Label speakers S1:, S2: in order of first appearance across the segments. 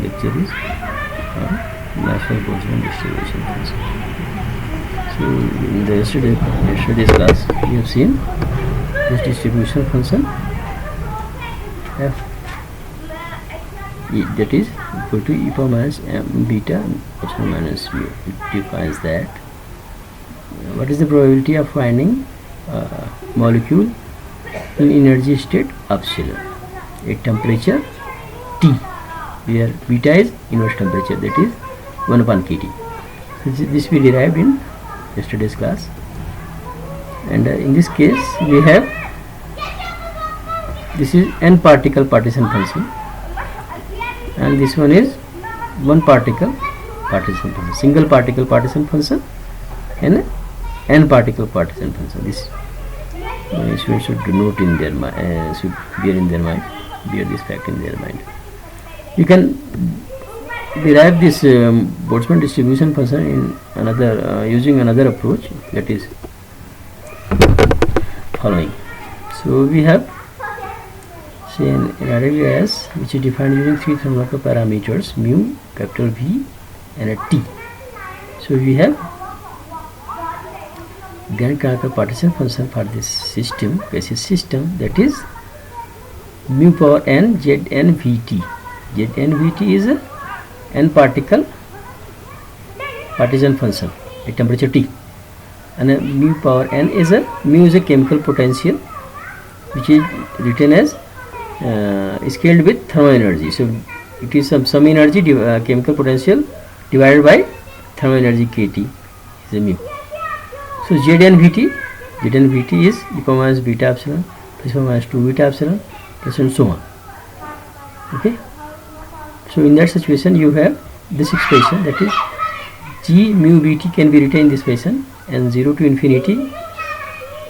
S1: lecture is Maxwell-Boltzmann distribution function. So in the yesterday's class we have seen this distribution function f that is equal to e power minus m beta epsilon minus mu. It defines that what is the probability of finding molecule in energy state epsilon at temperature T, where beta is inverse temperature, that is 1 upon kT. This we derived in yesterday's class, and in this case we have this is n particle partition function, and this one is one particle partition function, single particle partition function, and n particle partition function. This students should note in their mind, should bear in their mind, bear this fact in their mind. You can derive this Boltzmann distribution function in another using another approach, that is following. So we have say an RLS which is defined using three thermodynamic parameters mu, capital V, and a T. So we have grand canonical partition function for this system, gaseous system, that is mu power n Zn Vt. Zn Vt is a n particle partition function at temperature T, and mu power n is a chemical potential which is written as scaled with thermal energy. So it is some energy chemical potential divided by thermal energy kT is a mu. So Zn Vt is e power minus beta epsilon plus e power minus 2 beta epsilon plus and so on. Okay. So in that situation you have this expression, that is G mu Bt can be written in this fashion, and 0 to infinity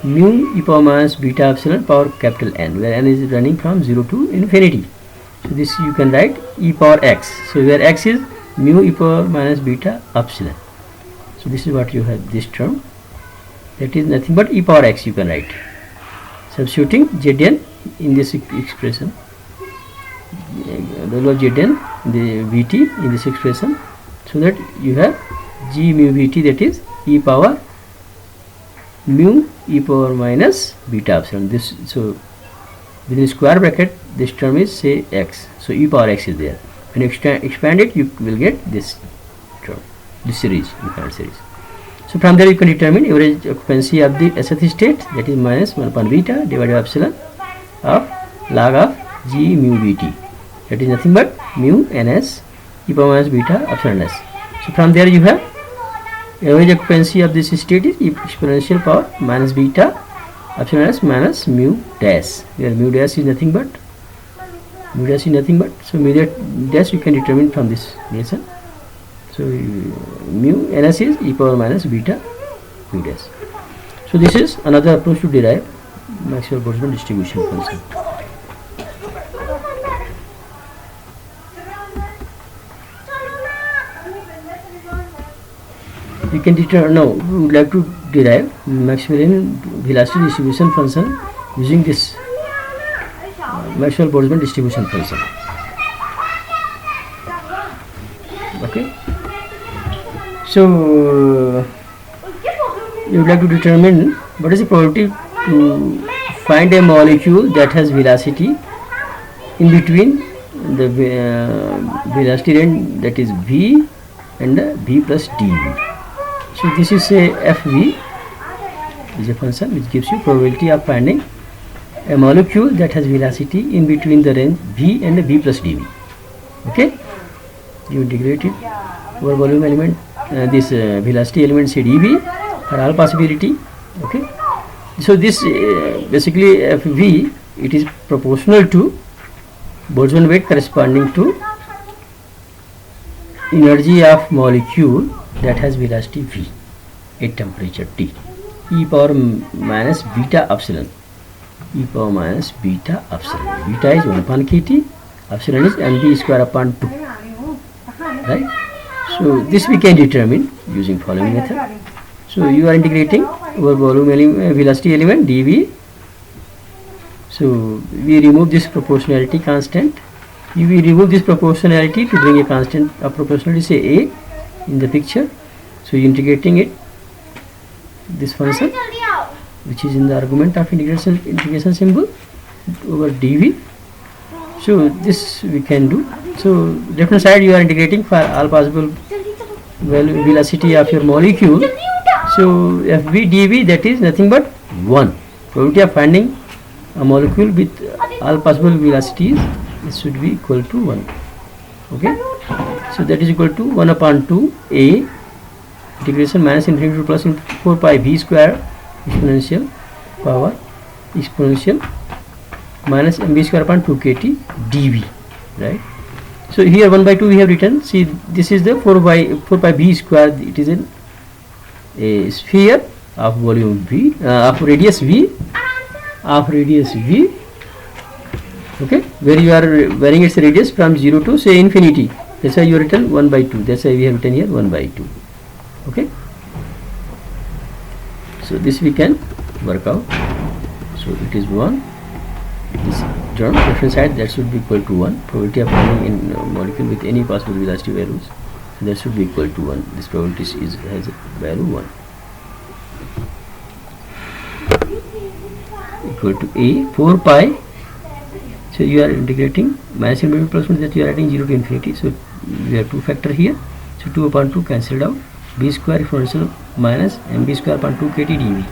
S1: mu e power minus beta epsilon power capital N, where n is running from 0 to infinity. So this you can write e power x. So where x is mu e power minus beta epsilon. So this is what you have, this term, that is nothing but e power x you can write, substituting Zn in this expression, the value of Zn, the Vt in this expression, so that you have G mu Vt, that is e power mu e power minus beta epsilon. This, so within square bracket this term is say x, so e power x is there. When you expand it, you will get this term, this series, infinite series. So from there you can determine average occupancy of the Sth state, that is minus 1 upon beta divided by epsilon of log of G mu Vt, that is nothing but mu ns e power minus beta epsilon s. So from there you have average occupancy of this state is exponential power minus beta epsilon s minus mu dash, where mu dash is nothing but so mu dash you can determine from this relation. So mu ns is e power minus beta mu dash. So this is another approach to derive Maxwell-Boltzmann distribution function. We can determine, no, we would like to derive Maxwellian velocity distribution function using this Maxwell-Boltzmann distribution function. Okay. So you would like to determine what is the probability to find a molecule that has velocity in between the velocity range, that is v and v plus dv. So this is a Fv is a function which gives you probability of finding a molecule that has velocity in between the range v and v plus dv. Okay, you integrate it over volume element, this velocity element say dv for all possibility. Okay, so this basically Fv, it is proportional to Boltzmann weight corresponding to energy of molecule that has velocity v at temperature T, e power minus beta epsilon, e power minus beta epsilon. Beta is 1 upon kT, epsilon is mv square upon 2, right? So this we can determine using following method. So you are integrating over volume velocity element dv. So we remove this proportionality constant, You will remove this proportionality to bring a constant of proportionality, say a in the picture. So you integrating it, this function which is in the argument of integration symbol over dv. So this we can do. So left hand side you are integrating for all possible velocity of your molecule. So fv dv, that is nothing but 1. Probability of finding a molecule with all possible velocities, this should be equal to 1. Okay, so that is equal to 1 upon 2 a integration minus infinity to plus 4 pi v square exponential power exponential minus mv square upon 2 kt dv, right? So here 1 by 2 we have written. See, this is the 4 pi v square. It is a sphere of volume v, of radius v, okay, where you are varying its radius from 0 to say infinity. That's why you have written 1 by 2. That's why we have written here 1 by 2. Okay, so this we can work out. So it is 1. This term left hand side, that should be equal to 1. Probability of finding in molecule with any possible velocity values, that should be equal to 1. This probability has a value 1. Equal to a 4 pi. So you are integrating minus infinity plus 1, that you are adding 0 to infinity. So we have 2 factor here. So 2 upon 2 cancelled out. B square exponential minus mb square upon 2 kt dv.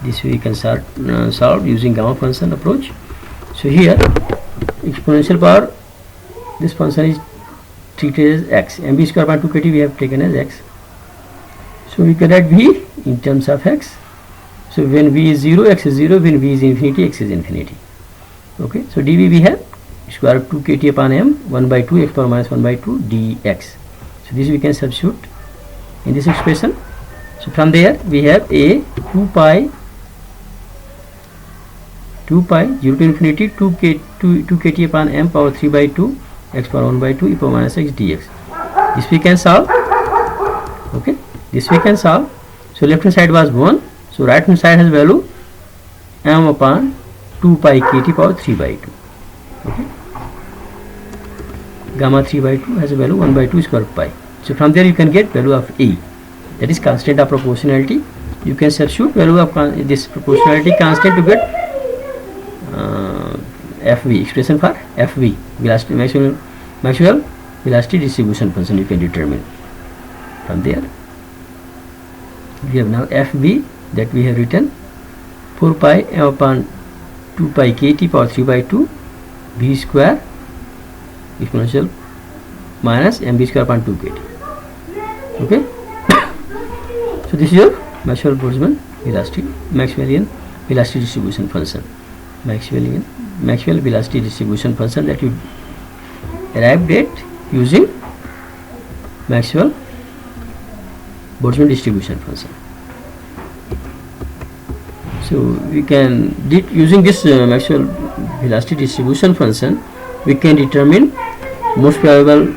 S1: This we can solve using gamma function approach. So here exponential power, this function is treated as x. mb square upon 2 kt we have taken as x. So we can write v in terms of x. So when v is 0, x is 0. When v is infinity, x is infinity. Okay, so dv we have square root 2 kt upon m 1 by 2 x power minus 1 by 2 dx. So this we can substitute in this expression. So from there we have a 2 pi 0 to infinity 2 kt upon m power 3 by 2 x power 1 by 2 e power minus x dx. This we can solve. Okay, this we can solve. So left hand side was 1. So right hand side has value m upon 2 pi kt power 3 by 2. Okay, gamma 3 by 2 has a value 1 by 2 square root pi. So from there you can get value of a, that is constant of proportionality. You can substitute value of this proportionality constant to get fv, expression for fv, velocity, Maxwell velocity distribution function you can determine. From there we have now fv, that we have written 4 pi m upon 2 pi kt power 3 by 2 v square exponential minus mb square upon 2 kt. Okay, so this is your Maxwell-Boltzmann velocity, Maxwellian velocity distribution function, Maxwell velocity distribution function that you arrived at using Maxwell-Boltzmann distribution function. So we can using this Maxwell velocity distribution function, we can determine most probable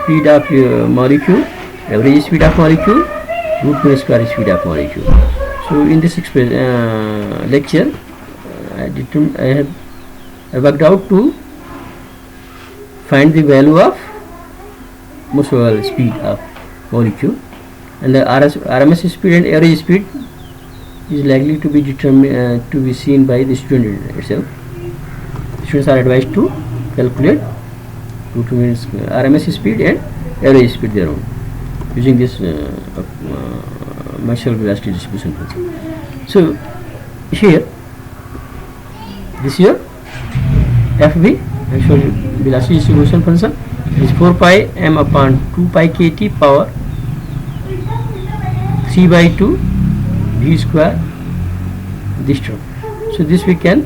S1: speed of molecule, average speed of molecule, root mean square speed of molecule. So in this lecture I worked out to find the value of most probable speed of molecule, and the RMS speed and average speed is likely to be determined to be seen by the student itself. Students are advised to calculate root mean RMS speed and average speed their own using this Maxwell velocity distribution function. So here this is your fv, Maxwell velocity distribution function, is 4 pi m upon 2 pi kt power 3 by 2 v square, this term. So this we can,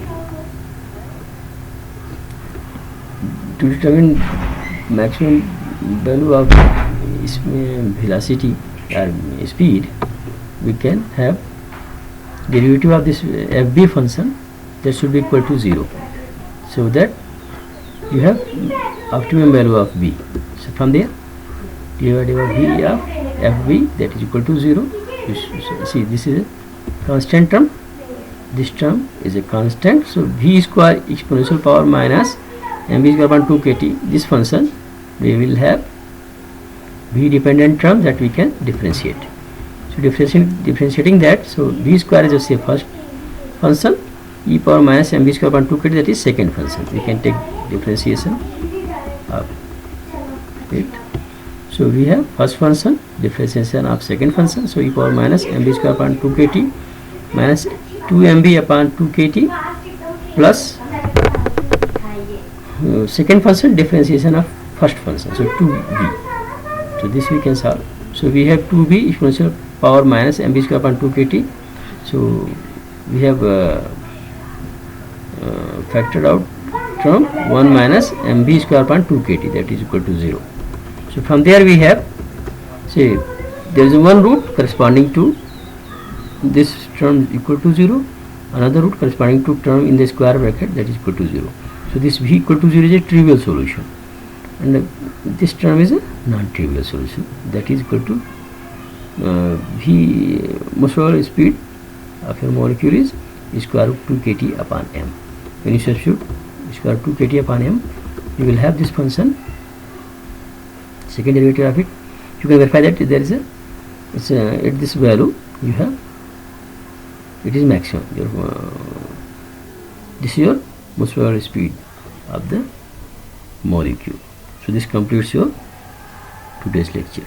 S1: to determine maximum value of velocity or speed, we can have derivative of this fb function, that should be equal to 0, so that you have optimum value of v. So from there derivative of v of fv, that is equal to 0. You see, this is a constant term, this term is a constant, so v square exponential power minus mv square upon 2 kt, this function we will have v dependent term that we can differentiate. So differentiating that, so v square is just a first function, e power minus mv square upon 2 kt, that is second function. We can take differentiation of it. So we have first function, differentiation of second function, so e power minus mv square upon 2 kt minus 2mv upon 2 kt plus second function differentiation of first function, so 2b. So this we can solve. So we have 2b exponential power minus mv square upon 2 kt. So we have factored out from 1 minus mv square upon 2 kt, that is equal to 0. So from there we have, say there is one root corresponding to this term equal to 0, another root corresponding to term in the square bracket that is equal to 0. So this v equal to 0 is a trivial solution, and this term is a non-trivial solution, that is equal to v molecular speed of your molecule is square root 2 kt upon m. When you substitute square root 2 kt upon m, you will have this function, second derivative of it. You can verify that there is a, at this value you have, it is maximum. This is your molecular speed of the molecule. So this completes your today's lecture.